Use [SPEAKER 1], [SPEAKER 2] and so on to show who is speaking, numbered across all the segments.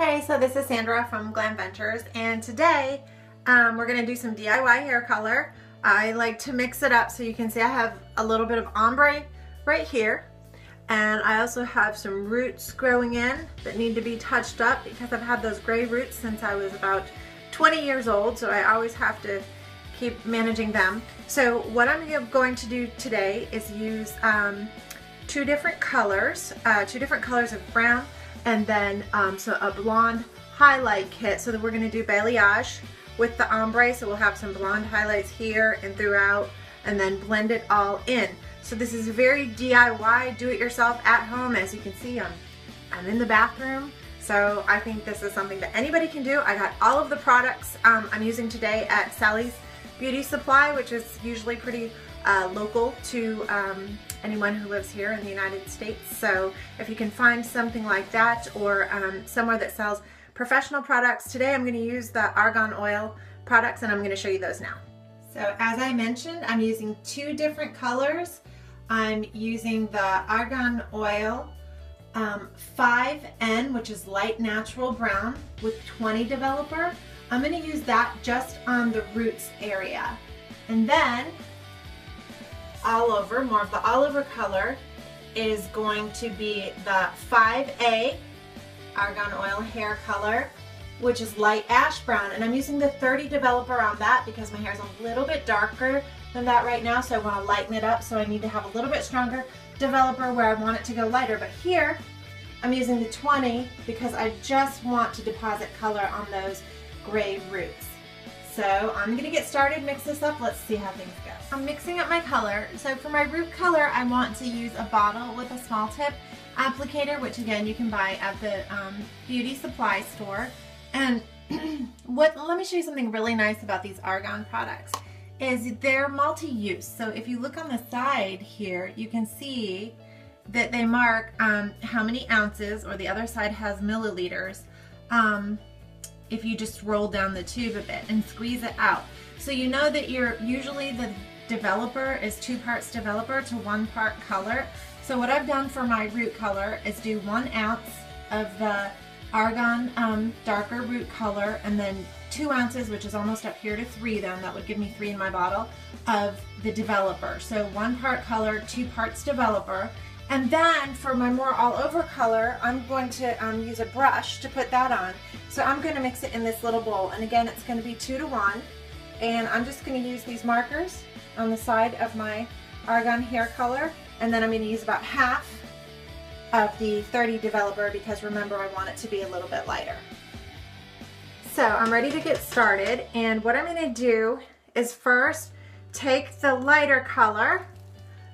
[SPEAKER 1] Hey, so this is Sandra from Glam Ventures, and today we're going to do some DIY hair color. I like to mix it up so you can see I have a little bit of ombre right here, and I also have some roots growing in that need to be touched up because I've had those gray roots since I was about 20 years old, so I always have to keep managing them. So what I'm going to do today is use two different colors of brown, and then so a blonde highlight kit, so that we're going to do balayage with the ombre, so we'll have some blonde highlights here and throughout, and then blend it all in. So this is very DIY, do it yourself at home. As you can see, I'm in the bathroom, so I think this is something that anybody can do. I got all of the products I'm using today at Sally's Beauty Supply, which is usually pretty local to anyone who lives here in the United States. So if you can find something like that, or somewhere that sells professional products, today I'm going to use the argan oil products, and I'm going to show you those now. So as I mentioned, I'm using two different colors. I'm using the argan oil 5N, which is light natural brown with 20 developer. I'm going to use that just on the roots area. And then all over, more of the all over color is going to be the 5A argan oil hair color, which is light ash brown, and I'm using the 30 developer on that because my hair is a little bit darker than that right now, so I want to lighten it up, so I need to have a little bit stronger developer where I want it to go lighter. But here I'm using the 20 because I just want to deposit color on those gray roots. So I'm going to get started, mix this up, let's see how things go. I'm mixing up my color. So for my root color, I want to use a bottle with a small tip applicator, which again you can buy at the beauty supply store. And let me show you something really nice about these argan products is they're multi-use. So if you look on the side here, you can see that they mark how many ounces, or the other side has milliliters, if you just roll down the tube a bit and squeeze it out. So you know that usually the developer is 2 parts developer to 1 part color. So what I've done for my root color is do 1 ounce of the argan darker root color, and then 2 ounces, which is almost up here to 3 then, that would give me 3 in my bottle, of the developer. So 1 part color, 2 parts developer. And then for my more all over color, I'm going to use a brush to put that on. So I'm going to mix it in this little bowl, and again it's going to be 2 to 1, and I'm just going to use these markers on the side of my argan hair color, and then I'm going to use about half of the 30 developer because remember I want it to be a little bit lighter. So I'm ready to get started, and what I'm going to do is first take the lighter color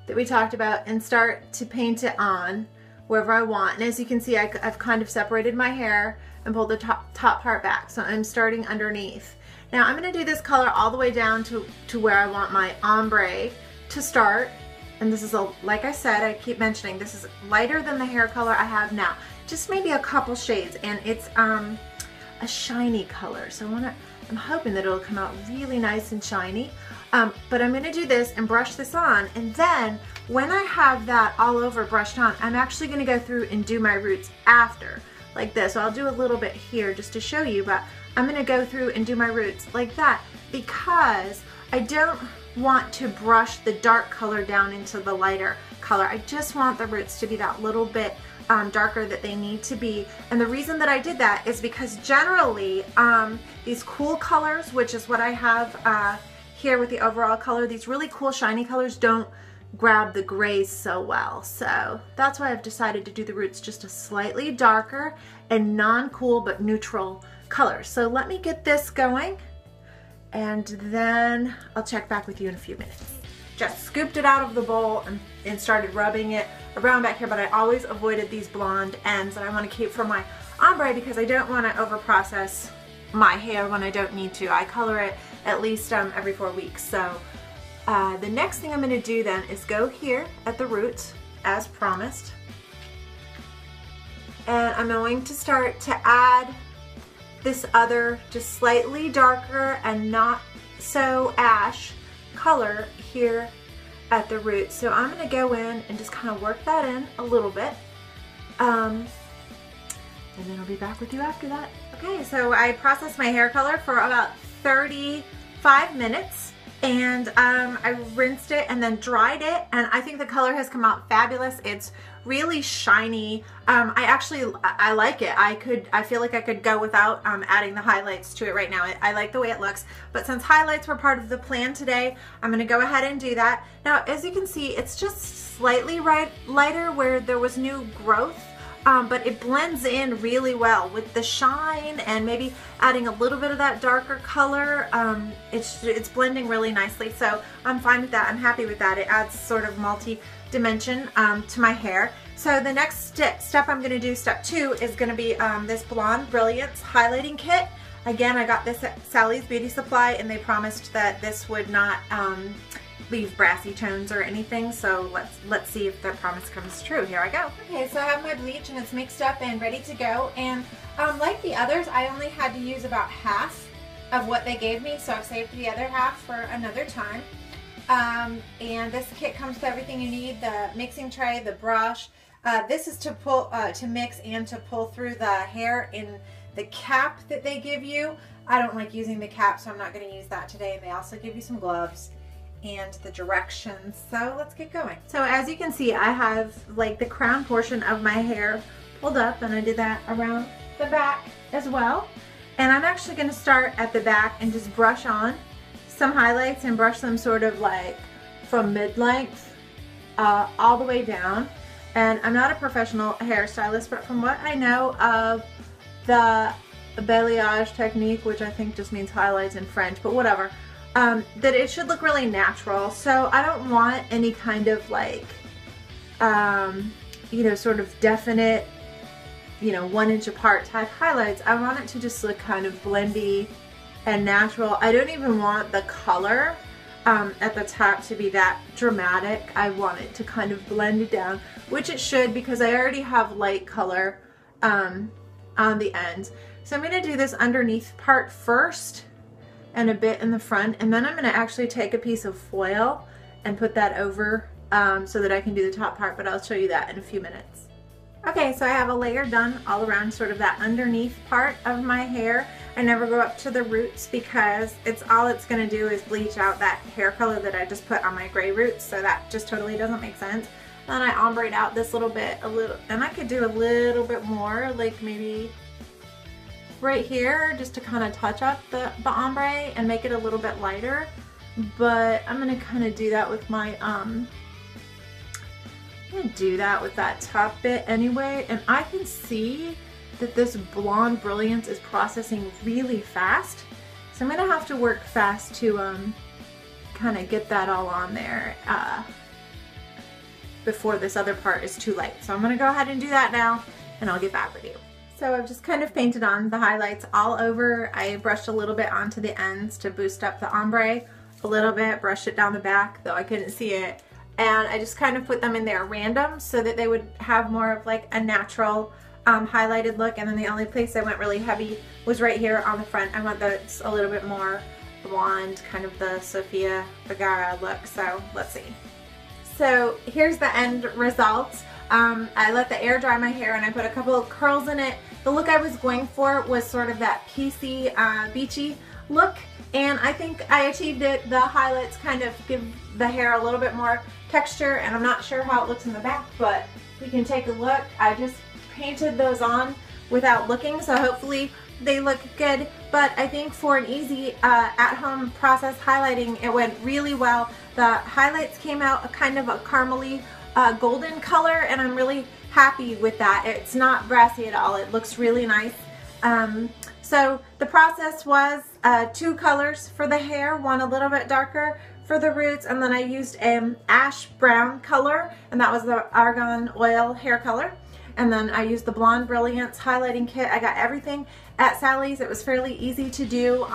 [SPEAKER 1] that we talked about and start to paint it on wherever I want. And as you can see, I've kind of separated my hair and pulled the top part back, so I'm starting underneath. Now I'm going to do this color all the way down to where I want my ombre to start. And this is, like I said, I keep mentioning, this is lighter than the hair color I have now. Just maybe a couple shades, and it's a shiny color. So I'm hoping that it'll come out really nice and shiny. But I'm going to do this and brush this on, and then when I have that all over brushed on, I'm actually going to go through and do my roots after, like this. So I'll do a little bit here just to show you, but I'm going to go through and do my roots like that because I don't want to brush the dark color down into the lighter color. I just want the roots to be that little bit darker that they need to be. And the reason that I did that is because generally these cool colors, which is what I have here with the overall color, these really cool shiny colors don't grab the grays so well. So that's why I've decided to do the roots just a slightly darker and non-cool but neutral color. So let me get this going, and then I'll check back with you in a few minutes. Just scooped it out of the bowl and started rubbing it around back here, but I always avoided these blonde ends that I want to keep for my ombre because I don't want to over process my hair when I don't need to. I color it at least every 4 weeks. So the next thing I'm going to do then is go here at the roots as promised, and I'm going to start to add this other just slightly darker and not so ash color here at the root. So I'm going to go in and just kind of work that in a little bit. and then I'll be back with you after that. Okay, so I processed my hair color for about 35 minutes, and I rinsed it and then dried it, and I think the color has come out fabulous. It's really shiny. I like it. I feel like I could go without adding the highlights to it right now. I like the way it looks, but since highlights were part of the plan today, I'm gonna go ahead and do that. Now, as you can see, it's just slightly lighter where there was new growth. But it blends in really well with the shine, and maybe adding a little bit of that darker color. It's blending really nicely, so I'm fine with that. I'm happy with that. It adds sort of multi-dimension to my hair. So the next step I'm going to do, step 2, is going to be this Blonde Brilliance highlighting kit. Again, I got this at Sally's Beauty Supply, and they promised that this would not leave brassy tones or anything, so let's see if that promise comes true. Here I go. Okay, so I have my bleach and it's mixed up and ready to go, and like the others, I only had to use about half of what they gave me, so I've saved the other half for another time. And this kit comes with everything you need: the mixing tray, the brush. This is to pull, to mix and to pull through the hair in the cap that they give you. I don't like using the cap, so I'm not going to use that today. They also give you some gloves and the directions, so let's get going. So as you can see, I have like the crown portion of my hair pulled up, and I did that around the back as well. And I'm actually going to start at the back and just brush on some highlights and brush them sort of like from mid-length all the way down. And I'm not a professional hairstylist, but from what I know of the balayage technique, which I think just means highlights in French, but whatever, that it should look really natural. So I don't want any kind of like, you know, sort of definite, you know, 1 inch apart type highlights. I want it to just look kind of blendy and natural. I don't even want the color at the top to be that dramatic. I want it to kind of blend it down, which it should, because I already have light color on the ends. So I'm going to do this underneath part first and a bit in the front, and then I'm going to actually take a piece of foil and put that over so that I can do the top part, but I'll show you that in a few minutes. Okay, so I have a layer done all around sort of that underneath part of my hair. I never go up to the roots because all it's going to do is bleach out that hair color that I just put on my gray roots, so that just totally doesn't make sense. Then I ombre out this little bit, and I could do a little bit more, like maybe right here, just to kind of touch up the ombre and make it a little bit lighter. But I'm gonna kind of do that with my I'm gonna do that with that top bit anyway. And I can see that this Blonde Brilliance is processing really fast, so I'm gonna have to work fast to kind of get that all on there before this other part is too light. So I'm gonna go ahead and do that now, and I'll get back with you. So I've just kind of painted on the highlights all over. I brushed a little bit onto the ends to boost up the ombre a little bit, brushed it down the back, though I couldn't see it. And I just kind of put them in there random so that they would have more of like a natural highlighted look. And then the only place I went really heavy was right here on the front. I want that's a little bit more blonde, kind of the Sofia Vergara look. So let's see. So here's the end result. I let the air dry my hair and I put a couple of curls in it. The look I was going for was sort of that piecey, beachy look, and I think I achieved it. The highlights kind of give the hair a little bit more texture, and I'm not sure how it looks in the back, but we can take a look. I just painted those on without looking, so hopefully they look good. But I think for an easy at-home process highlighting, it went really well. The highlights came out a kind of a caramely golden color, and I'm really happy with that. It's not brassy at all. It looks really nice. So the process was 2 colors for the hair, one a little bit darker for the roots, and then I used an ash brown color, and that was the Argan Oil hair color. And then I used the Blonde Brilliance highlighting kit. I got everything at Sally's. It was fairly easy to do.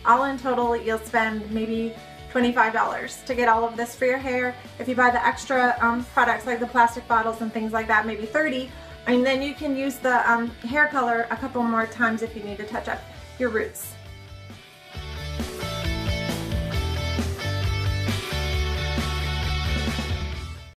[SPEAKER 1] All in total, you'll spend maybe $25 to get all of this for your hair. If you buy the extra products like the plastic bottles and things like that, maybe $30. And then you can use the hair color a couple more times if you need to touch up your roots.